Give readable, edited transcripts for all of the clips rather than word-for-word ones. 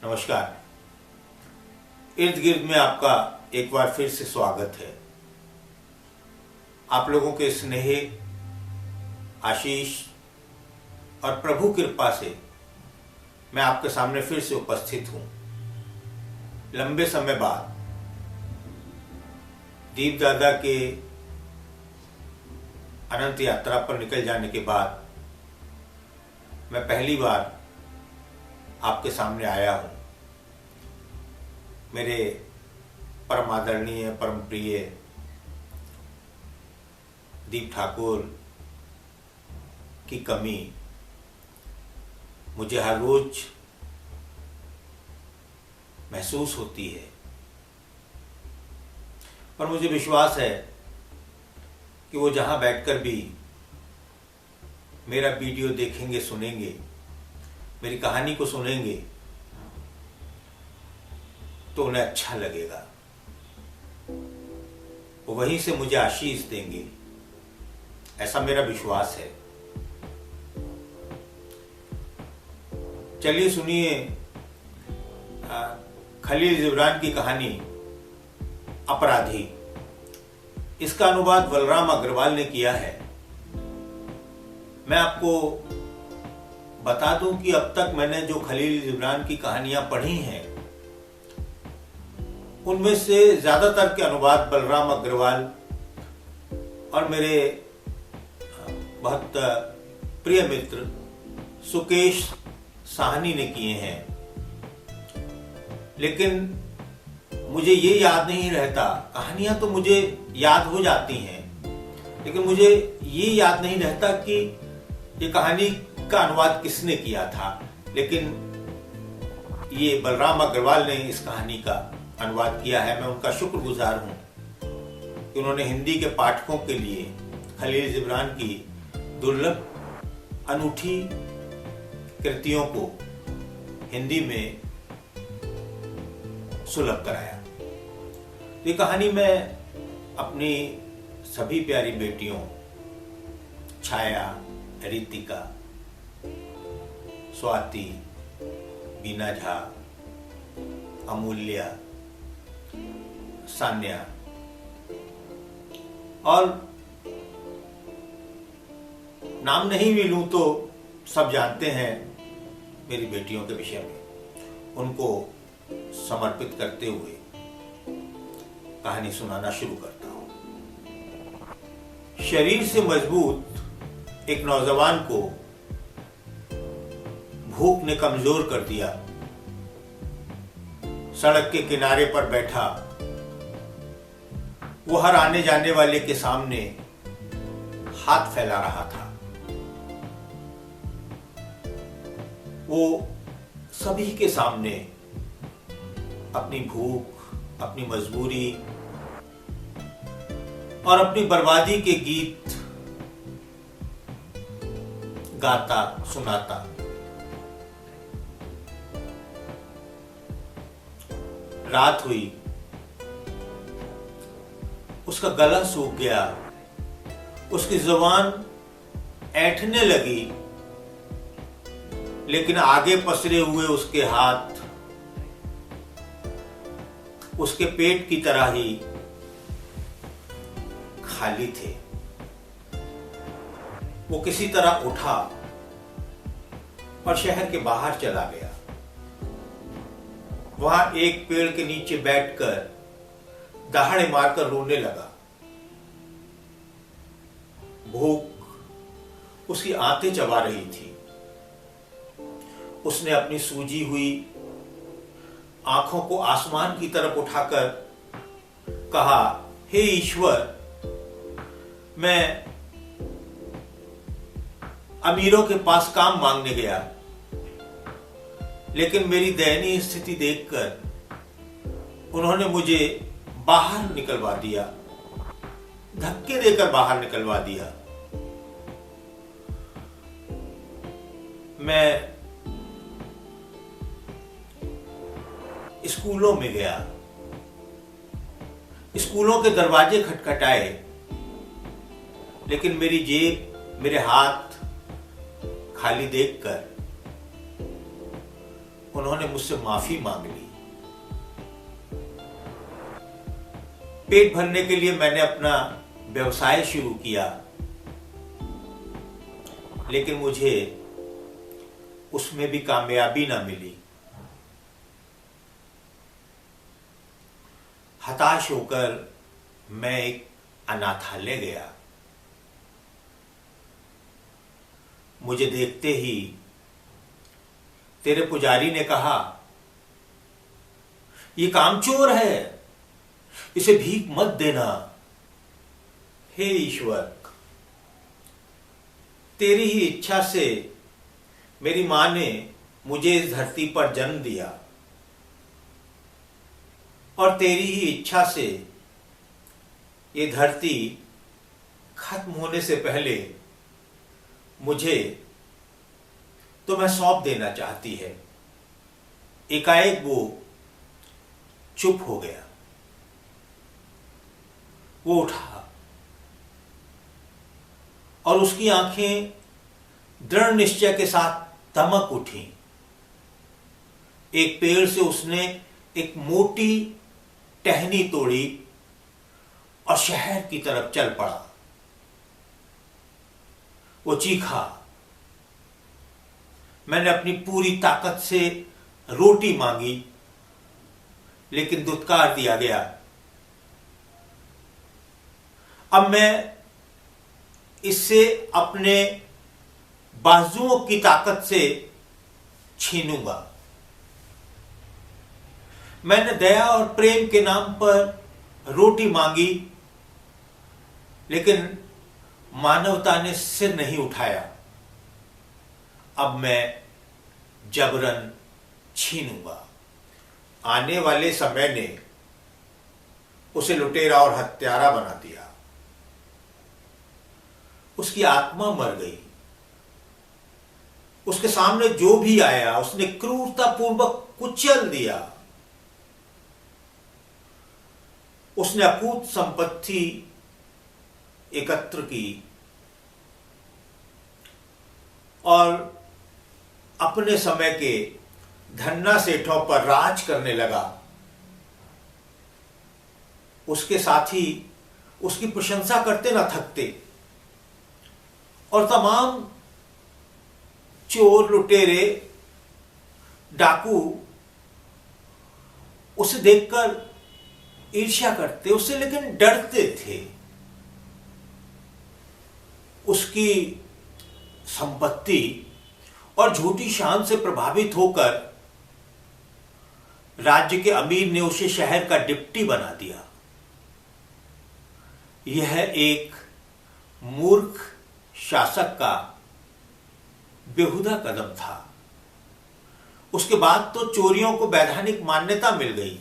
नमस्कार। इर्द गिर्द में आपका एक बार फिर से स्वागत है। आप लोगों के स्नेह, आशीष और प्रभु कृपा से मैं आपके सामने फिर से उपस्थित हूँ। लंबे समय बाद दीप दादा के अनंत यात्रा पर निकल जाने के बाद मैं पहली बार आपके सामने आया हूँ। मेरे परम आदरणीय, परम प्रिय दीप ठाकुर की कमी मुझे हर रोज महसूस होती है, और मुझे विश्वास है कि वो जहाँ बैठकर भी मेरा वीडियो देखेंगे, सुनेंगे, मेरी कहानी को सुनेंगे तो उन्हें अच्छा लगेगा। वो वहीं से मुझे आशीष देंगे, ऐसा मेरा विश्वास है। चलिए सुनिए खलील जिब्रान की कहानी अपराधी। इसका अनुवाद बलराम अग्रवाल ने किया है। मैं आपको बता दूं कि अब तक मैंने जो खलील जिब्रान की कहानियां पढ़ी हैं उनमें से ज्यादातर के अनुवाद बलराम अग्रवाल और मेरे बहुत प्रिय मित्र सुकेश साहनी ने किए हैं। लेकिन मुझे ये याद नहीं रहता, कहानियां तो मुझे याद हो जाती हैं, लेकिन मुझे ये याद नहीं रहता कि ये कहानी का अनुवाद किसने किया था। लेकिन ये बलराम अग्रवाल ने इस कहानी का अनुवाद किया है। मैं उनका शुक्रगुजार हूँ कि उन्होंने हिंदी के पाठकों के लिए खलील जिब्रान की दुर्लभ, अनूठी कृतियों को हिंदी में सुलभ कराया। ये कहानी मैं अपनी सभी प्यारी बेटियों छाया, रितिका, स्वाति, बीना झा, अमूल्या, सान्या और नाम नहीं भी लूं तो सब जानते हैं मेरी बेटियों के विषय में, उनको समर्पित करते हुए कहानी सुनाना शुरू करता हूं। शरीर से मजबूत एक नौजवान को भूख ने कमजोर कर दिया। सड़क के किनारे पर बैठा वो हर आने जाने वाले के सामने हाथ फैला रहा था। वो सभी के सामने अपनी भूख, अपनी मजबूरी और अपनी बर्बादी के गीत गाता सुनाता। रात हुई, उसका गला सूख गया, उसकी जुबान ऐंठने लगी, लेकिन आगे पसरे हुए उसके हाथ उसके पेट की तरह ही खाली थे। वो किसी तरह उठा और शहर के बाहर चला गया। वहां एक पेड़ के नीचे बैठकर दहाड़े मारकर रोने लगा। भूख उसकी आंतें चबा रही थी। उसने अपनी सूजी हुई आंखों को आसमान की तरफ उठाकर कहा, हे ईश्वर, मैं अमीरों के पास काम मांगने गया, लेकिन मेरी दयनीय स्थिति देखकर उन्होंने मुझे बाहर निकलवा दिया, धक्के देकर बाहर निकलवा दिया। मैं स्कूलों में गया, स्कूलों के दरवाजे खटखटाए, लेकिन मेरी जेब, मेरे हाथ खाली देखकर उन्होंने मुझसे माफी मांग ली। पेट भरने के लिए मैंने अपना व्यवसाय शुरू किया, लेकिन मुझे उसमें भी कामयाबी ना मिली। हताश होकर मैं एक अनाथालय गया। मुझे देखते ही तेरे पुजारी ने कहा, ये कामचोर है, इसे भीख मत देना। हे ईश्वर, तेरी ही इच्छा से मेरी मां ने मुझे इस धरती पर जन्म दिया और तेरी ही इच्छा से ये धरती खत्म होने से पहले मुझे तुम्हें सौंप देना चाहती है। एकाएक वो चुप हो गया। वो उठा और उसकी आंखें दृढ़ निश्चय के साथ दमक उठी। एक पेड़ से उसने एक मोटी टहनी तोड़ी और शहर की तरफ चल पड़ा। वो चीखा। मैंने अपनी पूरी ताकत से रोटी मांगी, लेकिन दुत्कार दिया गया। अब मैं इससे अपने बाजुओं की ताकत से छीनूंगा। मैंने दया और प्रेम के नाम पर रोटी मांगी, लेकिन मानवता ने सिर नहीं उठाया। अब मैं जबरन छीनूंगा। आने वाले समय ने उसे लुटेरा और हत्यारा बना दिया। उसकी आत्मा मर गई। उसके सामने जो भी आया उसने क्रूरतापूर्वक कुचल दिया। उसने अकूत संपत्ति एकत्र की और अपने समय के धन्ना सेठों पर राज करने लगा। उसके साथी उसकी प्रशंसा करते न थकते और तमाम चोर, लुटेरे, डाकू उसे देखकर ईर्ष्या करते, उससे लेकिन डरते थे। उसकी संपत्ति और झूठी शान से प्रभावित होकर राज्य के अमीर ने उसे शहर का डिप्टी बना दिया। यह एक मूर्ख शासक का बेहुदा कदम था। उसके बाद तो चोरियों को वैधानिक मान्यता मिल गई।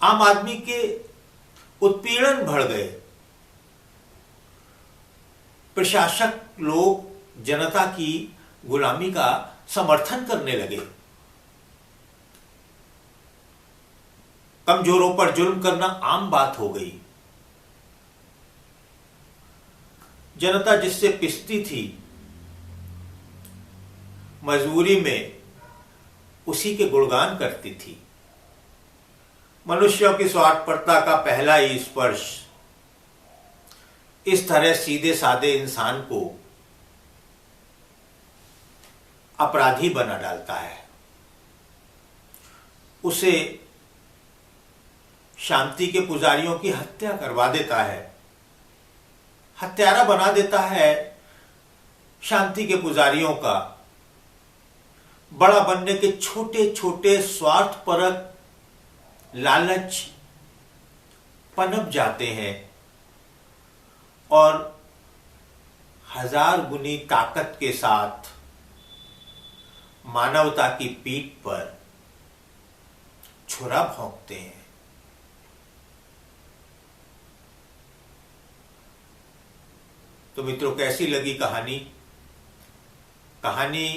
आम आदमी के उत्पीड़न बढ़ गए। प्रशासक लोग जनता की गुलामी का समर्थन करने लगे। कमजोरों पर जुल्म करना आम बात हो गई। जनता जिससे पिसती थी, मजबूरी में उसी के गुणगान करती थी। मनुष्यों की स्वार्थपरता का पहला ही स्पर्श इस तरह सीधे साधे इंसान को अपराधी बना डालता है। उसे शांति के पुजारियों की हत्या करवा देता है, हत्यारा बना देता है शांति के पुजारियों का। बड़ा बनने के छोटे छोटे स्वार्थपरक लालच पनप जाते हैं और हजार गुनी ताकत के साथ मानवता की पीठ पर छुरा भोंकते हैं। तो मित्रों, कैसी लगी कहानी? कहानी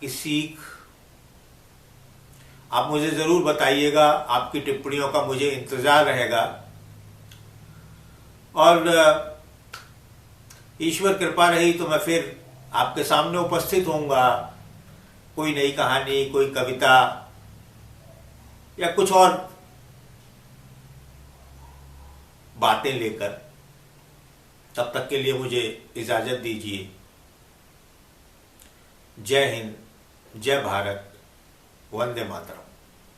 की सीख आप मुझे जरूर बताइएगा। आपकी टिप्पणियों का मुझे इंतजार रहेगा। और ईश्वर कृपा रही तो मैं फिर आपके सामने उपस्थित होऊंगा कोई नई कहानी, कोई कविता या कुछ और बातें लेकर, तब तक के लिए मुझे इजाजत दीजिए। जय हिंद, जय भारत, वंदे मातरम।